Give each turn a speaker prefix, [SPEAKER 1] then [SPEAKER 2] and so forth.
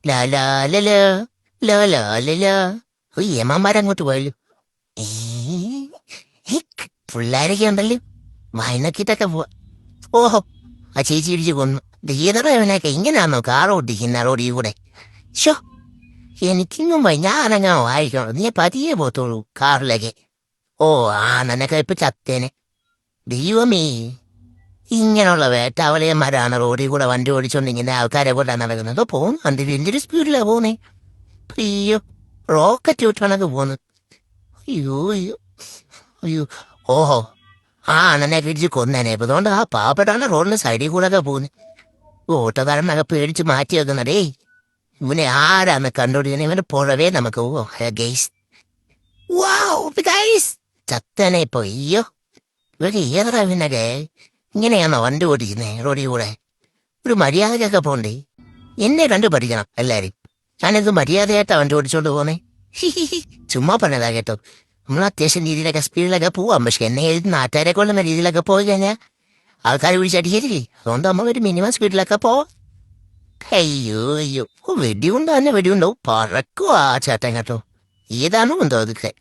[SPEAKER 1] ലാ ലാ ല ലാ, ലാ ലാ ല ലാ. ഓ ഏമാന്മാരങ്ങോട്ട് പോയല്ലോ. ഏ, ഏ, പിള്ളേരൊക്കെ ഉണ്ടല്ലോ വയനക്കിട്ടൊക്കെ പോവാ. ഓഹോ, ആ ചേച്ചി ഇടിച്ച് കൊന്നു. ഗീതറവനൊക്കെ ഇങ്ങനെയാണോ കാർ ഓടിക്കുന്ന റോഡിൽ കൂടെ? ഷോ, എനിക്കിങ്ങും ഞാനങ്ങാ വായിക്കണം. നീ പതിയെ പോത്തോളൂ കാറിലേക്ക്. ഓ, ആ നിനക്ക് ഇപ്പൊ ചത്തേനെ. ദൈവമേ, ഇങ്ങനെയുള്ള വേട്ടാവളിയന്മാരാണ് റോഡിൽ കൂടെ വണ്ടി ഓടിച്ചോണ്ട് ഇങ്ങനെ ആൾക്കാരെ പോലെ നടക്കുന്നത്. പോകുന്നു അന്തി വലിയൊരു സ്പീഡിലാ പോകുന്നേ. അയ്യോ, റോക്കറ്റ് വിട്ടാണത് പോകുന്നത്. അയ്യോ അയ്യോ അയ്യോ. ഓഹോ, ആ അണ്ണനെ പിടിച്ച് കൊന്നേനെ. ഇപ്പൊ അതുകൊണ്ട് ആ പാവപ്പെട്ടാണ് റോഡിന് സൈഡിൽ കൂടെ ഒക്കെ പോകുന്നത്. ഓട്ടോക്കാരനൊക്കെ പേടിച്ച് മാറ്റി വെക്കുന്നടേ. ഇവനെ ആരാന്ന് കണ്ടുപിടിക്കുന്നത്? ഇവന്റെ പുറവേ നമുക്ക് ഓ ഗൈസ്. ഗൈസ് ചത്തനെ ഇപ്പൊ. അയ്യോ, ഇവര് ഏതാ പിന്നൊക്കെ ഇങ്ങനെയാണോ വണ്ടി ഓടിക്കുന്നേ റോഡിൽ കൂടെ? ഒരു മര്യാദക്കൊക്കെ പോണ്ടേ. എന്നെ കണ്ടു പഠിക്കണം എല്ലാരും. ഞാനിത് മര്യാദയായിട്ടാ വണ്ടി ഓടിച്ചോണ്ട് പോന്നേ. ചുമ്മാ പറഞ്ഞതാ കേട്ടോ. നമ്മൾ അത്യാവശ്യം രീതിയിലൊക്കെ സ്പീഡിലൊക്കെ പോവാം. പക്ഷെ എന്നെ എഴുതി നാട്ടുകാരെ കൊള്ളുന്ന രീതിയിലൊക്കെ പോയി കഴിഞ്ഞാൽ ആൾക്കാർ വിളിച്ചടിക്കരുതേ. അതുകൊണ്ട് നമ്മൾ ഒരു മിനിമം സ്പീഡിലൊക്കെ പോവാം. അയ്യോ അയ്യോ, വെടിയുണ്ടോ തന്നെ വെടിയുണ്ടോ? പറക്കുവാ ചേട്ടൻ കേട്ടോ. ഏതാണോ എന്തോ അതൊക്കെ.